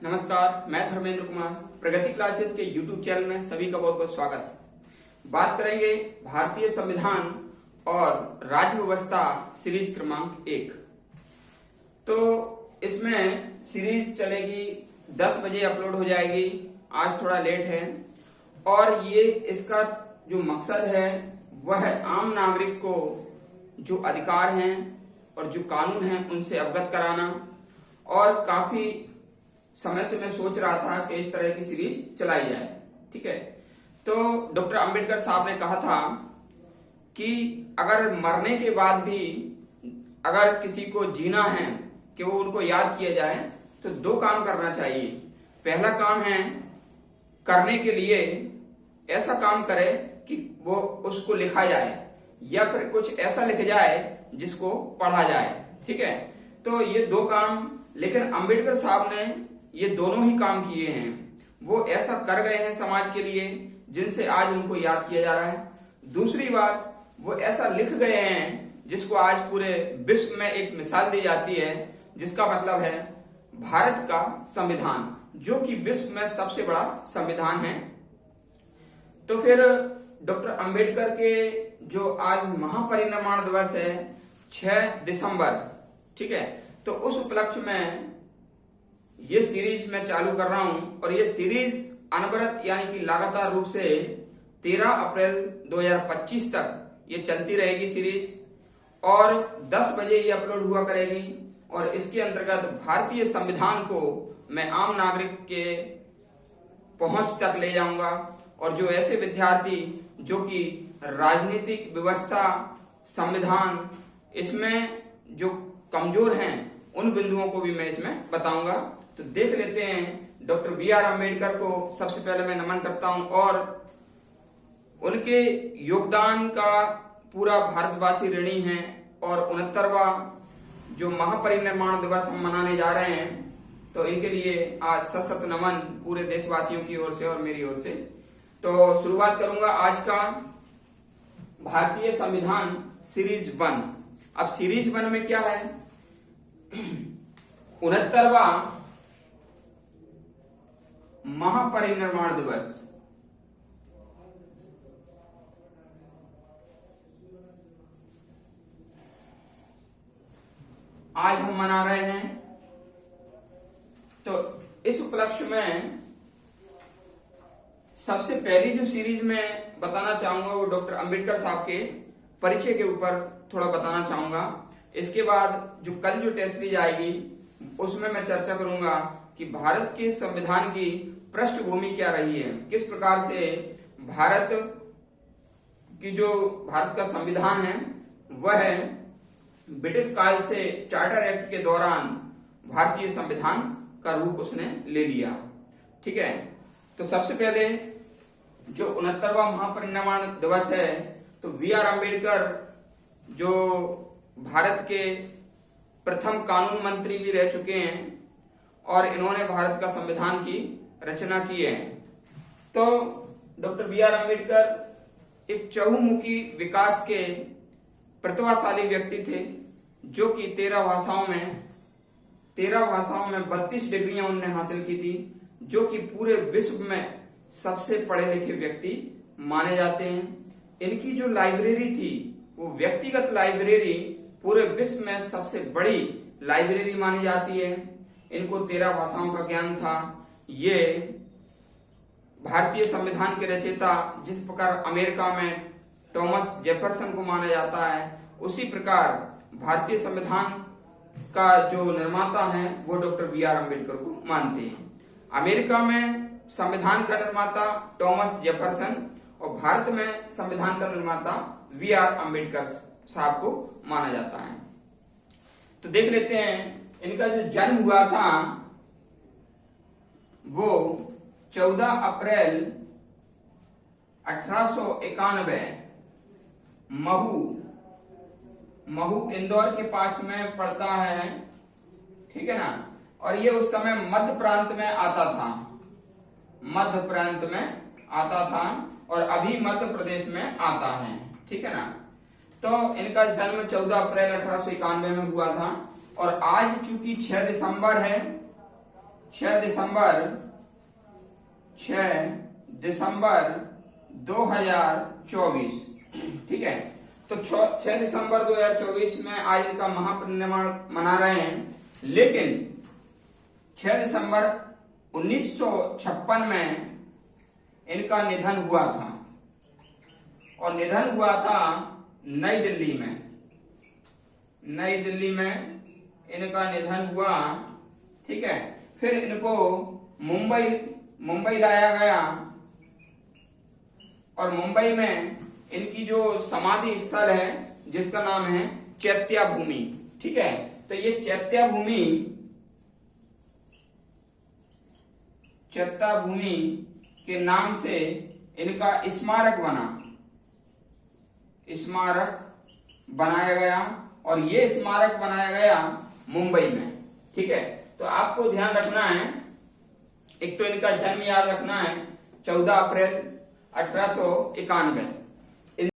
नमस्कार, मैं धर्मेंद्र कुमार। प्रगति क्लासेस के YouTube चैनल में सभी का बहुत बहुत स्वागत। बात करेंगे भारतीय संविधान और राज्य व्यवस्था सीरीज क्रमांक 1। तो इसमें सीरीज चलेगी 10 बजे अपलोड हो जाएगी। आज थोड़ा लेट है और ये इसका जो मकसद है वह आम नागरिक को जो अधिकार हैं और जो कानून हैं उनसे अवगत कराना। और काफी समय से मैं सोच रहा था कि इस तरह की सीरीज चलाई जाए। ठीक है, तो डॉक्टर अंबेडकर साहब ने कहा था कि अगर मरने के बाद भी अगर किसी को जीना है कि वो उनको याद किया जाए तो 2 काम करना चाहिए। पहला काम है करने के लिए ऐसा काम करे कि वो उसको लिखा जाए या फिर कुछ ऐसा लिख जाए जिसको पढ़ा जाए। ठीक है, तो ये 2 काम, लेकिन अंबेडकर साहब ने ये दोनों ही काम किए हैं। वो ऐसा कर गए हैं समाज के लिए जिनसे आज उनको याद किया जा रहा है। दूसरी बात, वो ऐसा लिख गए हैं जिसको आज पूरे विश्व में एक मिसाल दी जाती है, जिसका मतलब है भारत का संविधान, जो कि विश्व में सबसे बड़ा संविधान है। तो फिर डॉक्टर अंबेडकर के जो आज महापरिनिर्वाण दिवस है 6 दिसंबर, ठीक है, तो उस उपलक्ष्य में ये सीरीज मैं चालू कर रहा हूं। और ये सीरीज अनवरत यानी कि लगातार रूप से 13 अप्रैल 2025 तक ये चलती रहेगी सीरीज, और 10 बजे ये अपलोड हुआ करेगी। और इसके अंतर्गत भारतीय संविधान को मैं आम नागरिक के पहुंच तक ले जाऊंगा। और जो ऐसे विद्यार्थी जो कि राजनीतिक व्यवस्था, संविधान, इसमें जो कमजोर हैं उन बिंदुओं को भी मैं इसमें बताऊंगा। तो देख लेते हैं। Doctor B R. अम्बेडकर को सबसे पहले मैं नमन करता हूं और उनके योगदान का पूरा भारतवासी ऋणी है। और 69वां जो महापरिनिर्वाण दिवस हम मनाने जा रहे हैं, तो इनके लिए आज सशक्त नमन पूरे देशवासियों की ओर से और मेरी ओर से। तो शुरुआत करूंगा आज का भारतीय संविधान सीरीज 1। अब सीरीज 1 में क्या है? 69वां महापरिनिर्वाण दिवस। आज हम मना रहे हैं। तो इस उपलक्ष्य में सबसे पहली जो सीरीज में बताना चाहूंगा वो डॉक्टर अंबेडकर साहब के परिचय के ऊपर थोड़ा बताना चाहूंगा। इसके बाद जो कल जो टेस्ट सीरीज आएगी उसमें मैं चर्चा करूंगा कि भारत के संविधान की पृष्ठभूमि क्या रही है, किस प्रकार से भारत की जो भारत का संविधान है वह ब्रिटिश काल से चार्टर एक्ट के दौरान भारतीय संविधान का रूप उसने ले लिया। ठीक है, तो सबसे पहले जो 69वां महापरिनिर्वाण दिवस है, तो बी.आर. अम्बेडकर जो भारत के प्रथम कानून मंत्री भी रह चुके हैं और इन्होंने भारत का संविधान की रचना की है। तो डॉक्टर बी.आर. अम्बेडकर एक चहुमुखी विकास के प्रतिभाशाली व्यक्ति थे, जो कि 13 भाषाओं में 32 डिग्रियां उन्होंने हासिल की थी, जो कि पूरे विश्व में सबसे पढ़े लिखे व्यक्ति माने जाते हैं। इनकी जो लाइब्रेरी थी वो व्यक्तिगत लाइब्रेरी पूरे विश्व में सबसे बड़ी लाइब्रेरी मानी जाती है। इनको 13 भाषाओं का ज्ञान था। ये भारतीय संविधान के रचयिता, जिस प्रकार अमेरिका में थॉमस जेफरसन को माना जाता है, उसी प्रकार भारतीय संविधान का जो निर्माता है वो डॉक्टर बी.आर. अम्बेडकर को मानते हैं। अमेरिका में संविधान का निर्माता थॉमस जेफरसन और भारत में संविधान का निर्माता बी.आर. अम्बेडकर साहब को माना जाता है। तो देख लेते हैं इनका जो जन्म हुआ था वो 14 अप्रैल 1891 महू इंदौर के पास में पड़ता है। ठीक है ना, और ये उस समय मध्य प्रांत में आता था और अभी मध्य प्रदेश में आता है। ठीक है ना, तो इनका जन्म 14 अप्रैल 1891 में हुआ था। और आज चूंकि 6 दिसंबर है, 6 दिसंबर 2024। ठीक है, तो 6 दिसंबर 2024 में आज इनका महापरिनिर्वाण मना रहे हैं। लेकिन 6 दिसंबर 1956 में इनका निधन हुआ था, और निधन हुआ था नई दिल्ली में। नई दिल्ली में इनका निधन हुआ। ठीक है, फिर इनको मुंबई लाया गया, और मुंबई में इनकी जो समाधि स्थल है जिसका नाम है चैत्या भूमि। ठीक है, तो ये चैत्या भूमि के नाम से इनका स्मारक बनाया गया, और ये स्मारक बनाया गया मुंबई में। ठीक है, तो आपको ध्यान रखना है, एक तो इनका जन्म याद रखना है 14 अप्रैल 1891।